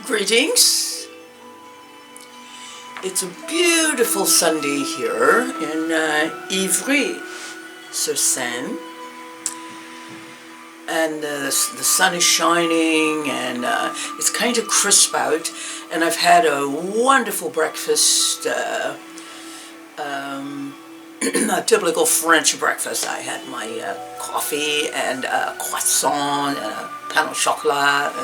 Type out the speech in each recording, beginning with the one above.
Greetings. It's a beautiful Sunday here in Ivry-sur-Seine, and the sun is shining, and it's kind of crisp out, and I've had a wonderful breakfast, a typical French breakfast. I had my coffee and a croissant and a pain au chocolat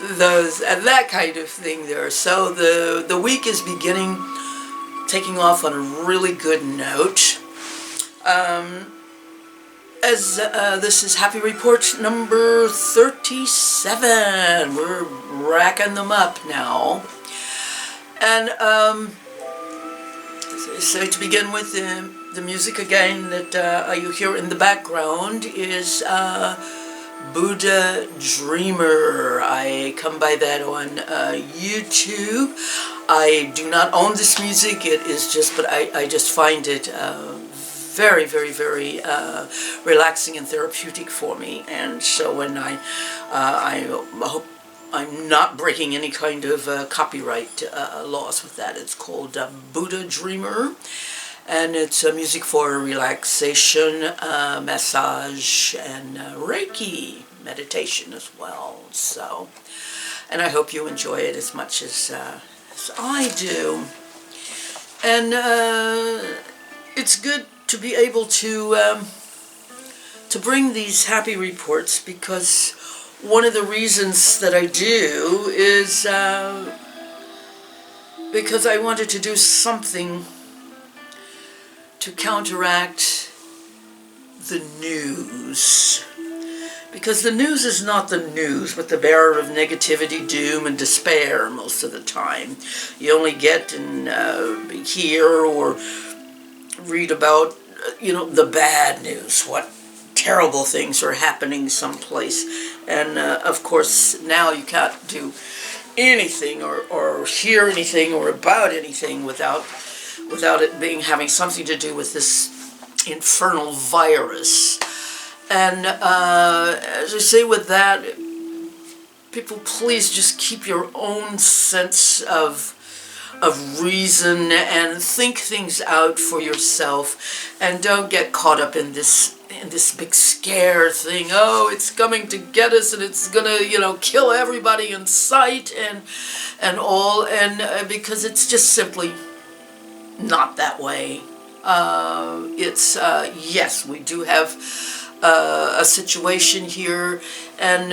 and that kind of thing there. So the week is beginning, taking off on a really good note. This is Happy Report number 37. We're racking them up now. And so to begin with, the music again that you hear in the background is Buddha Dreamer. I come by that on YouTube. I do not own this music. It is just, but I just find it very, very, very relaxing and therapeutic for me. And so when I hope I'm not breaking any kind of copyright laws with that. It's called Buddha Dreamer. And it's music for relaxation, massage, and Reiki meditation as well. So, and I hope you enjoy it as much as I do. And it's good to be able to bring these happy reports, because one of the reasons that I do is because I wanted to do something to counteract the news. Because the news is not the news, but the bearer of negativity, doom, and despair most of the time. You only get and hear or read about, the bad news, what terrible things are happening someplace. And of course, now you can't do anything or hear anything or about anything without it having something to do with this infernal virus. And as I say with that, people, please just keep your own sense of reason and think things out for yourself, and don't get caught up in this big scare thing. Oh, it's coming to get us, and it's gonna kill everybody in sight and all, and because it's just simply not that way. It's yes, we do have a situation here, and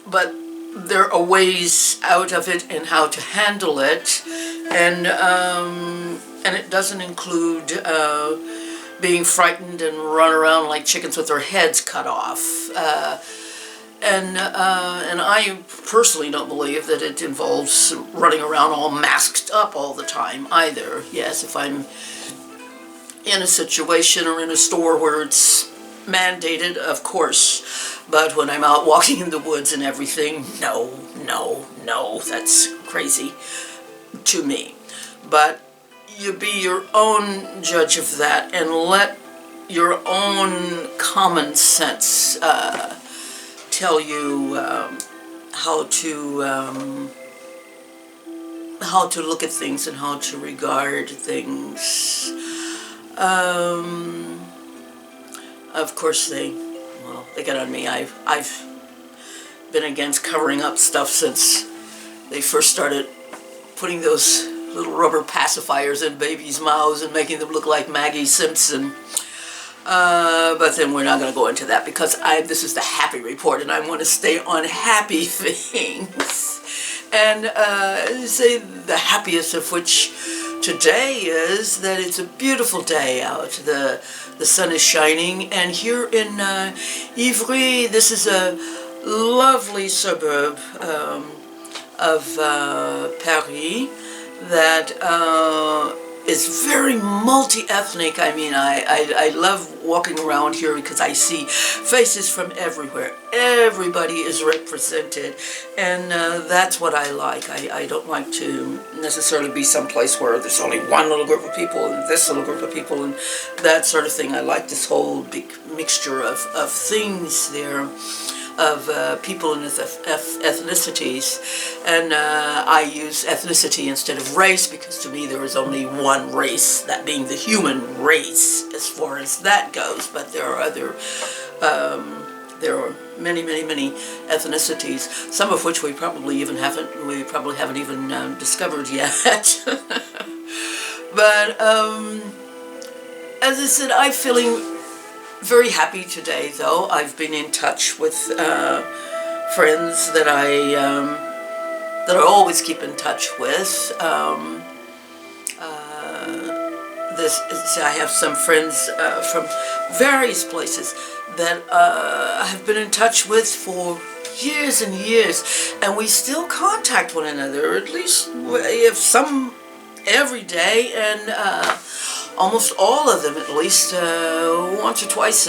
but there are ways out of it and how to handle it, and it doesn't include being frightened and run around like chickens with their heads cut off. And I personally don't believe that it involves running around all masked up all the time either. Yes, if I'm in a situation or in a store where it's mandated, of course. But when I'm out walking in the woods and everything, no, that's crazy to me. But you be your own judge of that, and let your own common sense tell you how to look at things and how to regard things. Of course they get on me. I've been against covering up stuff since they first started putting those little rubber pacifiers in babies' mouths and making them look like Maggie Simpson. But then we're not going to go into that, because this is the happy report, and I want to stay on happy things. And say the happiest of which today is that it's a beautiful day out. The sun is shining, and here in Ivry, this is a lovely suburb of Paris that is very multi-ethnic. I mean, I love walking around here because I see faces from everywhere. Everybody is represented, and that's what I like. I don't like to necessarily be someplace where there's only one little group of people and this little group of people and that sort of thing. I like this whole big mixture of things there. people in ethnicities, and I use ethnicity instead of race, because to me there is only one race, that being the human race, as far as that goes. But there are other, there are many ethnicities, some of which we probably haven't even discovered yet. But as I said, I'm feeling very happy today, though. I've been in touch with friends that I always keep in touch with. I have some friends from various places that I have been in touch with for years and years, and we still contact one another, at least if some every day, and almost all of them at least once or twice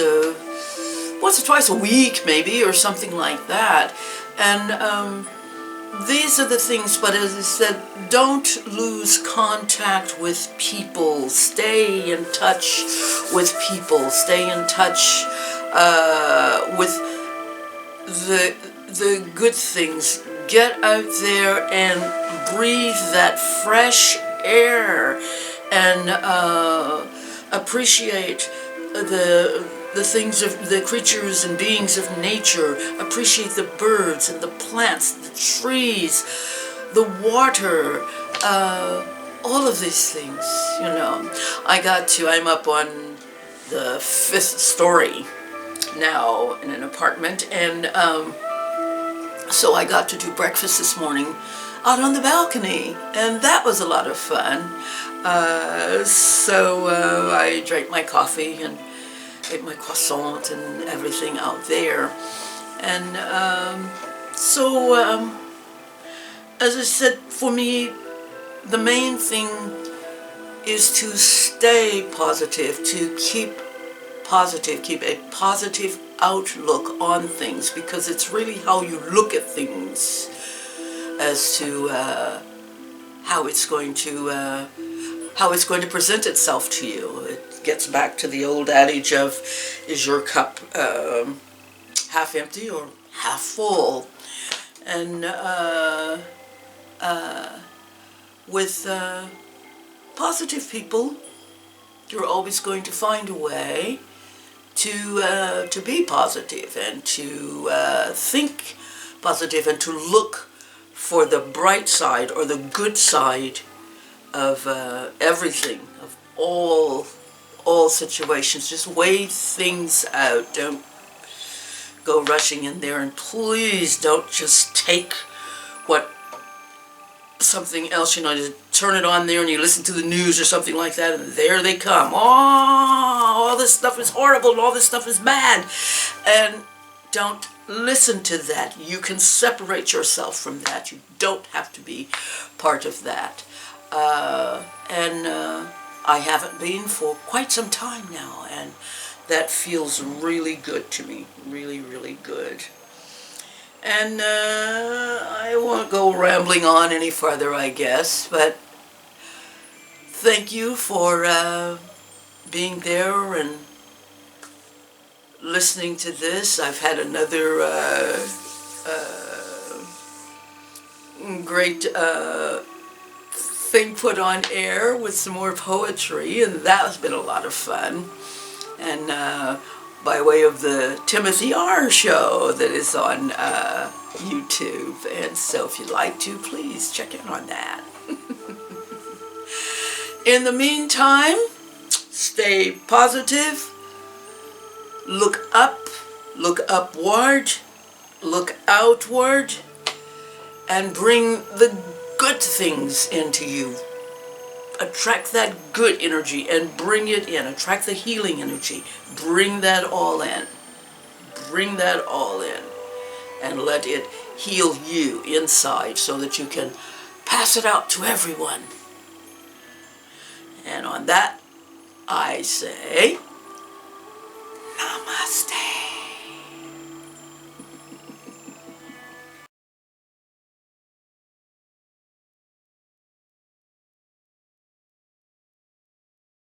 a week, maybe, or something like that. And these are the things. But as I said, don't lose contact with people. Stay in touch with people. Stay in touch with the good things. Get out there and breathe that fresh air, and appreciate the things of the creatures and beings of nature. Appreciate the birds and the plants, the trees, the water, all of these things, you know. I'm up on the 5th story now in an apartment, and so I got to do breakfast this morning out on the balcony, and that was a lot of fun. So I drank my coffee and ate my croissant and everything out there. And so as I said, for me, the main thing is to stay positive, to keep a positive outlook on things, because it's really how you look at things as to how it's going to present itself to you. It gets back to the old adage of, is your cup half empty or half full? And with positive people, you're always going to find a way to be positive, and to think positive, and to look for the bright side or the good side of everything, of all situations. Just weigh things out. Don't go rushing in there, and please don't just take what something else, you know, to turn it on there and you listen to the news or something like that, and there they come. Oh, all this stuff is horrible and all this stuff is bad. And don't listen to that. You can separate yourself from that. You don't have to be part of that. And I haven't been for quite some time now, and that feels really good to me. Really, really good. And I won't go rambling on any further, I guess, but thank you for being there and listening to this. I've had another great thing put on air with some more poetry, and that has been a lot of fun. And by way of the Timothy R. show that is on YouTube. And so if you'd like to, please check in on that. In the meantime, stay positive, look up, look upward, look outward, and bring the good things into you. Attract that good energy and bring it in. Attract the healing energy. Bring that all in. Bring that all in. And let it heal you inside so that you can pass it out to everyone. And on that, I say...